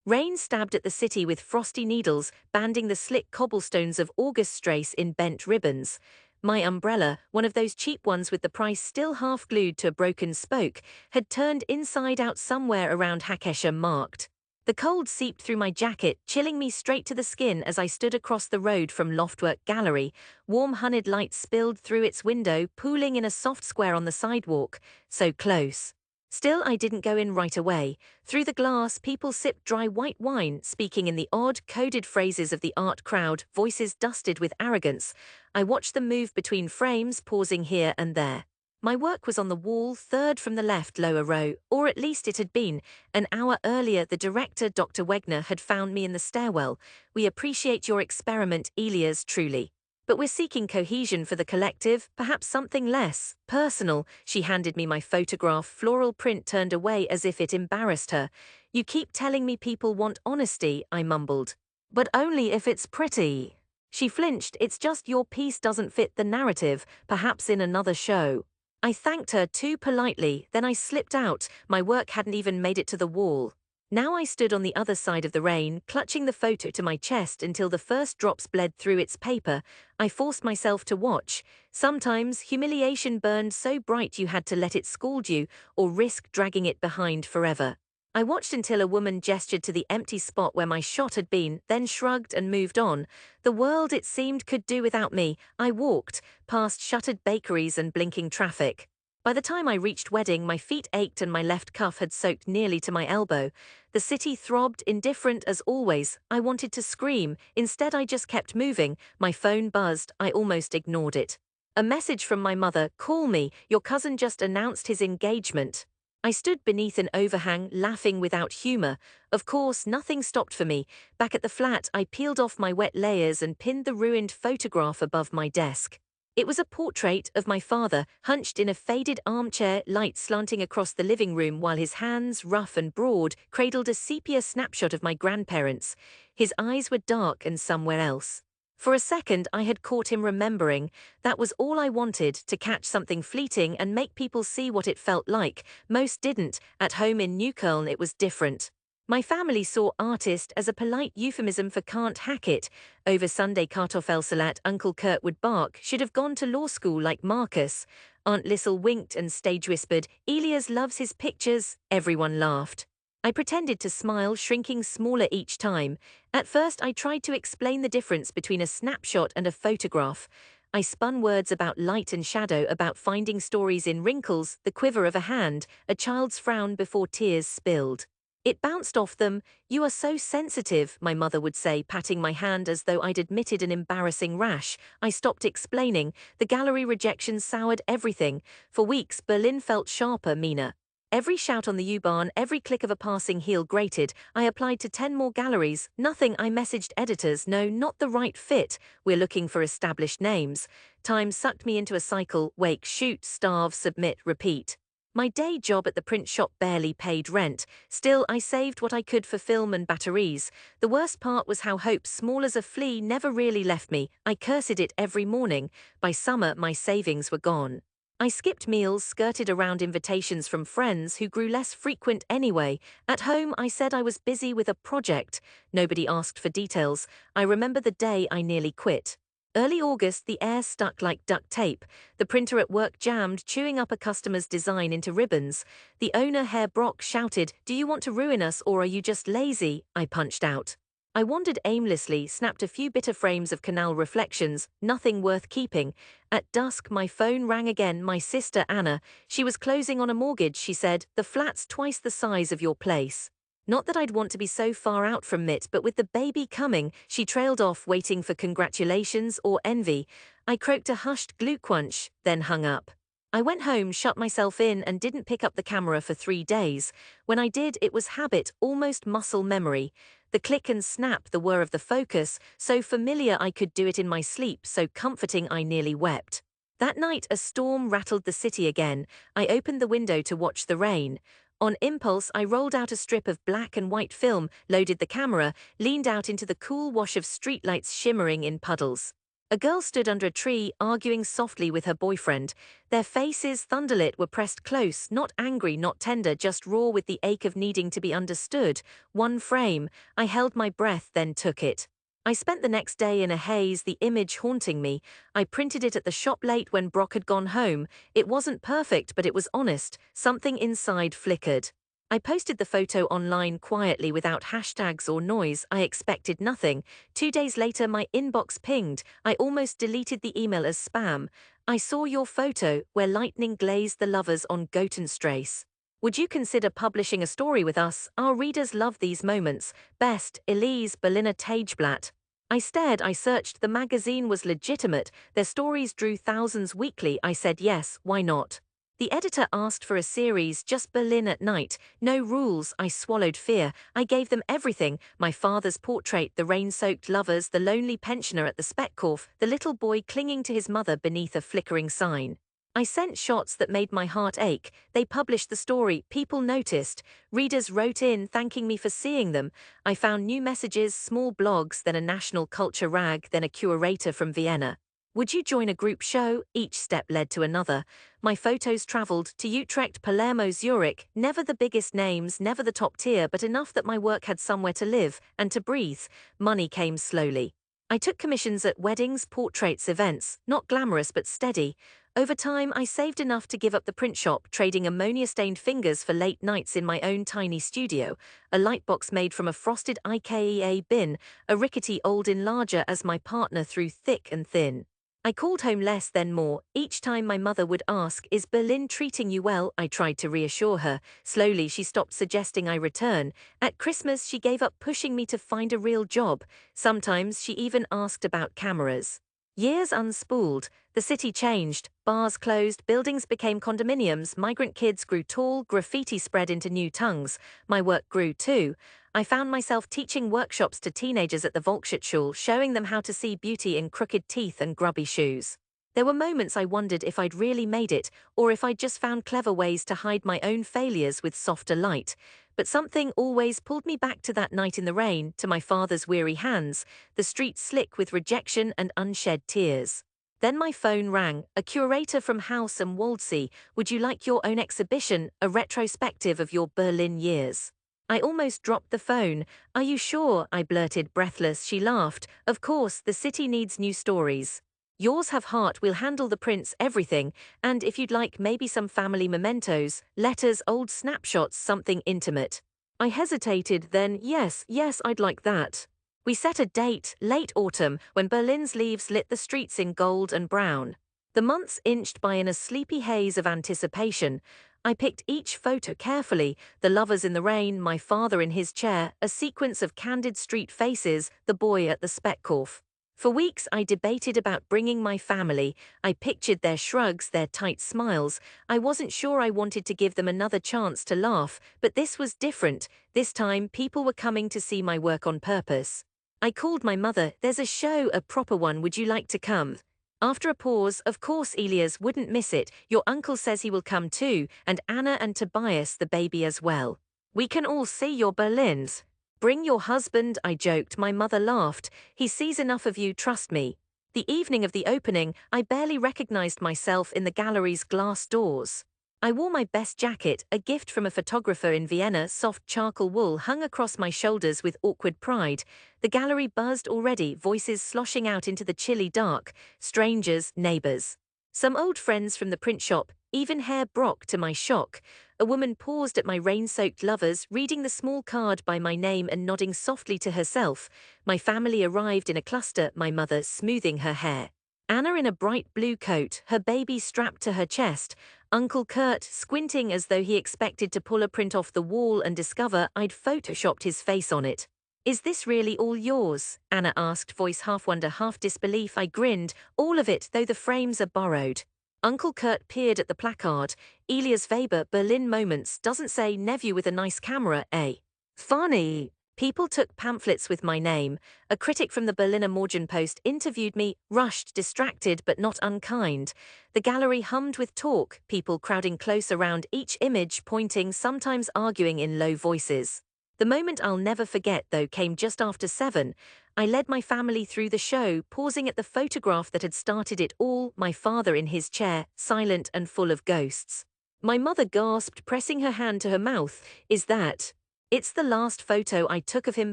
Rain stabbed at the city with frosty needles, banding the slick cobblestones of August Strasse in bent ribbons. My umbrella, one of those cheap ones with the price still half glued to a broken spoke, had turned inside out somewhere around Hackescher Markt. The cold seeped through my jacket, chilling me straight to the skin as I stood across the road from Loftwork Gallery. Warm honeyed light spilled through its window, pooling in a soft square on the sidewalk. So close. Still, I didn't go in right away. Through the glass, people sipped dry white wine, speaking in the odd, coded phrases of the art crowd, voices dusted with arrogance. I watched them move between frames, pausing here and there. My work was on the wall, third from the left lower row, or at least it had been. An hour earlier, the director, Dr. Wegner, had found me in the stairwell. "We appreciate your experiment, Elias, truly. But we're seeking cohesion for the collective, perhaps something less personal." She handed me my photograph, floral print turned away as if it embarrassed her. "You keep telling me people want honesty," I mumbled. "But only if it's pretty." She flinched. "It's just your piece doesn't fit the narrative, perhaps in another show." I thanked her too politely, then I slipped out. My work hadn't even made it to the wall. Now I stood on the other side of the rain, clutching the photo to my chest until the first drops bled through its paper. I forced myself to watch. Sometimes humiliation burned so bright you had to let it scald you, or risk dragging it behind forever. I watched until a woman gestured to the empty spot where my shot had been, then shrugged and moved on. The world, it seemed, could do without me. I walked, past shuttered bakeries and blinking traffic. By the time I reached Wedding, my feet ached and my left cuff had soaked nearly to my elbow. The city throbbed, indifferent as always. I wanted to scream. Instead, I just kept moving. My phone buzzed. I almost ignored it. A message from my mother: "Call me, your cousin just announced his engagement." I stood beneath an overhang, laughing without humor. Of course, nothing stopped for me. Back at the flat, I peeled off my wet layers and pinned the ruined photograph above my desk. It was a portrait of my father, hunched in a faded armchair, light slanting across the living room while his hands, rough and broad, cradled a sepia snapshot of my grandparents. His eyes were dark and somewhere else. For a second, I had caught him remembering. That was all I wanted, to catch something fleeting and make people see what it felt like. Most didn't. At home in New Köln, it was different. My family saw artist as a polite euphemism for can't hack it. Over Sunday Kartoffelsalat, Uncle Kurt would bark, should have gone to law school like Marcus. Aunt Lissel winked and stage whispered, "Elias loves his pictures." Everyone laughed. I pretended to smile, shrinking smaller each time. At first, I tried to explain the difference between a snapshot and a photograph. I spun words about light and shadow, about finding stories in wrinkles, the quiver of a hand, a child's frown before tears spilled. It bounced off them. "You are so sensitive," my mother would say, patting my hand as though I'd admitted an embarrassing rash. I stopped explaining. The gallery rejection soured everything. For weeks, Berlin felt sharper, meaner. Every shout on the U-Bahn, every click of a passing heel grated. I applied to 10 more galleries. Nothing. I messaged editors. "No, not the right fit. We're looking for established names." Time sucked me into a cycle: wake, shoot, starve, submit, repeat. My day job at the print shop barely paid rent. Still, I saved what I could for film and batteries. The worst part was how hope, small as a flea, never really left me. I cursed it every morning. By summer, my savings were gone. I skipped meals, skirted around invitations from friends who grew less frequent anyway. At home, I said I was busy with a project. Nobody asked for details. I remember the day I nearly quit. Early August, the air stuck like duct tape. The printer at work jammed, chewing up a customer's design into ribbons. The owner, Herr Brock, shouted, "Do you want to ruin us or are you just lazy?" I punched out. I wandered aimlessly, snapped a few bitter frames of canal reflections, nothing worth keeping. At dusk, my phone rang again. My sister, Anna. She was closing on a mortgage, she said. "The flat's twice the size of your place." Not that I'd want to be so far out from it, but with the baby coming, she trailed off, waiting for congratulations or envy. I croaked a hushed glückwunsch, then hung up. I went home, shut myself in, and didn't pick up the camera for 3 days. When I did, it was habit, almost muscle memory. The click and snap, the whir of the focus, so familiar I could do it in my sleep, so comforting I nearly wept. That night, a storm rattled the city again. I opened the window to watch the rain. On impulse, I rolled out a strip of black and white film, loaded the camera, leaned out into the cool wash of streetlights shimmering in puddles. A girl stood under a tree, arguing softly with her boyfriend. Their faces, thunderlit, were pressed close, not angry, not tender, just raw with the ache of needing to be understood. One frame. I held my breath, then took it. I spent the next day in a haze, the image haunting me. I printed it at the shop late when Brock had gone home. It wasn't perfect, but it was honest. Something inside flickered. I posted the photo online quietly without hashtags or noise. I expected nothing. 2 days later, my inbox pinged. I almost deleted the email as spam. I saw your photo, where lightning glazed the lovers on Gotenstrasse. Would you consider publishing a story with us? Our readers love these moments. Best, Elise Berliner Tageblatt. I stared, I searched. The magazine was legitimate. Their stories drew thousands weekly. I said yes, why not? The editor asked for a series, just Berlin at night. No rules. I swallowed fear. I gave them everything. My father's portrait, the rain-soaked lovers, the lonely pensioner at the Speckhof, the little boy clinging to his mother beneath a flickering sign. I sent shots that made my heart ache. They published the story. People noticed. Readers wrote in thanking me for seeing them. I found new messages, small blogs, then a national culture rag, then a curator from Vienna. Would you join a group show? Each step led to another. My photos traveled to Utrecht, Palermo, Zurich, never the biggest names, never the top tier, but enough that my work had somewhere to live and to breathe. Money came slowly. I took commissions at weddings, portraits, events, not glamorous but steady. Over time, I saved enough to give up the print shop, trading ammonia-stained fingers for late nights in my own tiny studio, a lightbox made from a frosted IKEA bin, a rickety old enlarger as my partner through thick and thin. I called home less then more. Each time my mother would ask, "Is Berlin treating you well?" I tried to reassure her. Slowly she stopped suggesting I return. At Christmas she gave up pushing me to find a real job. Sometimes she even asked about cameras. Years unspooled. The city changed. Bars closed, buildings became condominiums, migrant kids grew tall, graffiti spread into new tongues. My work grew too. I found myself teaching workshops to teenagers at the Volkshochschule, showing them how to see beauty in crooked teeth and grubby shoes. There were moments I wondered if I'd really made it, or if I'd just found clever ways to hide my own failures with softer light. But something always pulled me back to that night in the rain, to my father's weary hands, the streets slick with rejection and unshed tears. Then my phone rang, a curator from House and Waldsee. "Would you like your own exhibition, a retrospective of your Berlin years?" I almost dropped the phone. "Are you sure?" I blurted, breathless. She laughed. "Of course, the city needs new stories. Yours have heart, we'll handle the prints, everything, and if you'd like maybe some family mementos, letters, old snapshots, something intimate." I hesitated, then yes, I'd like that. We set a date, late autumn, when Berlin's leaves lit the streets in gold and brown. The months inched by in a sleepy haze of anticipation. I picked each photo carefully, the lovers in the rain, my father in his chair, a sequence of candid street faces, the boy at the Speckhof. For weeks I debated about bringing my family. I pictured their shrugs, their tight smiles. I wasn't sure I wanted to give them another chance to laugh, but this was different. This time people were coming to see my work on purpose. I called my mother. "There's a show, a proper one, would you like to come?" After a pause, "Of course, Elias, wouldn't miss it. Your uncle says he will come too, and Anna and Tobias the baby as well. We can all see your Berlins." "Bring your husband," I joked. My mother laughed. "He sees enough of you, trust me." The evening of the opening, I barely recognized myself in the gallery's glass doors. I wore my best jacket, a gift from a photographer in Vienna, soft charcoal wool hung across my shoulders with awkward pride. The gallery buzzed already, voices sloshing out into the chilly dark, strangers, neighbors. Some old friends from the print shop, even Herr Brock to my shock. A woman paused at my rain-soaked lovers, reading the small card by my name and nodding softly to herself. My family arrived in a cluster, my mother smoothing her hair. Anna in a bright blue coat, her baby strapped to her chest. Uncle Kurt squinting as though he expected to pull a print off the wall and discover I'd photoshopped his face on it. "Is this really all yours?" Anna asked, voice half wonder, half disbelief. I grinned. "All of it, though the frames are borrowed." Uncle Kurt peered at the placard. "Elias Weber, Berlin Moments, doesn't say nephew with a nice camera, eh?" Funny. People took pamphlets with my name. A critic from the Berliner Morgenpost interviewed me, rushed, distracted, but not unkind. The gallery hummed with talk, people crowding close around each image, pointing, sometimes arguing in low voices. The moment I'll never forget, though, came just after 7. I led my family through the show, pausing at the photograph that had started it all, my father in his chair, silent and full of ghosts. My mother gasped, pressing her hand to her mouth. "Is that—" "It's the last photo I took of him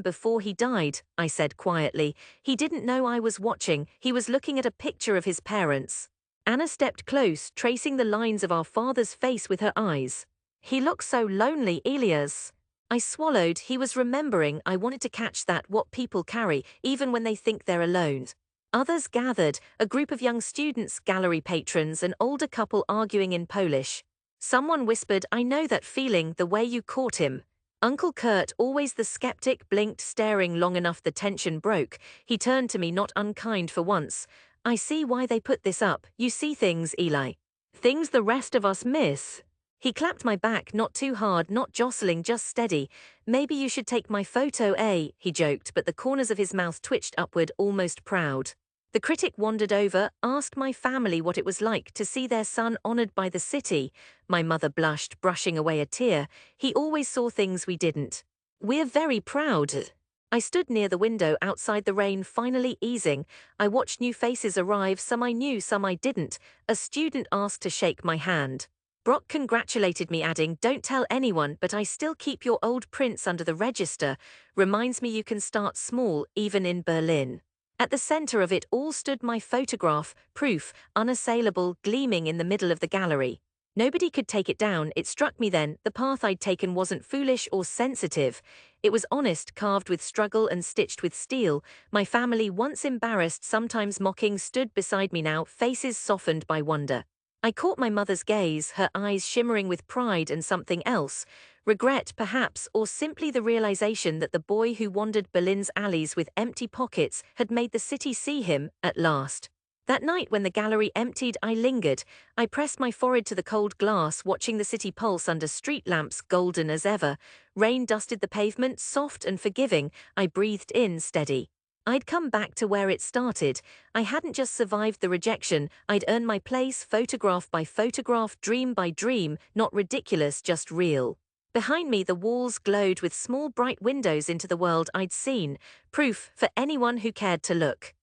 before he died," I said quietly. He didn't know I was watching. He was looking at a picture of his parents. Anna stepped close, tracing the lines of our father's face with her eyes. "He looks so lonely, Elias." I swallowed. He was remembering. I wanted to catch that, what people carry, even when they think they're alone. Others gathered, a group of young students, gallery patrons, an older couple arguing in Polish. Someone whispered, "I know that feeling, the way you caught him." Uncle Kurt, always the skeptic, blinked, staring long enough the tension broke. He turned to me, not unkind for once. "I see why they put this up. You see things, Eli. Things the rest of us miss." He clapped my back, not too hard, not jostling, just steady. "Maybe you should take my photo, eh?" he joked, but the corners of his mouth twitched upward, almost proud. The critic wandered over, asked my family what it was like to see their son honored by the city. My mother blushed, brushing away a tear. "He always saw things we didn't. We're very proud." I stood near the window, outside the rain finally easing. I watched new faces arrive, some I knew, some I didn't. A student asked to shake my hand. Brock congratulated me, adding, "Don't tell anyone, but I still keep your old prints under the register. Reminds me you can start small, even in Berlin." At the center of it all stood my photograph, proof, unassailable, gleaming in the middle of the gallery. Nobody could take it down. It struck me then, the path I'd taken wasn't foolish or sensitive. It was honest, carved with struggle and stitched with steel. My family, once embarrassed, sometimes mocking, stood beside me now, faces softened by wonder. I caught my mother's gaze, her eyes shimmering with pride and something else. Regret, perhaps, or simply the realization that the boy who wandered Berlin's alleys with empty pockets had made the city see him, at last. That night when the gallery emptied, I lingered. I pressed my forehead to the cold glass, watching the city pulse under street lamps, golden as ever. Rain dusted the pavement, soft and forgiving. I breathed in, steady. I'd come back to where it started. I hadn't just survived the rejection, I'd earned my place, photograph by photograph, dream by dream, not ridiculous, just real. Behind me the walls glowed with small bright windows into the world I'd seen, proof for anyone who cared to look.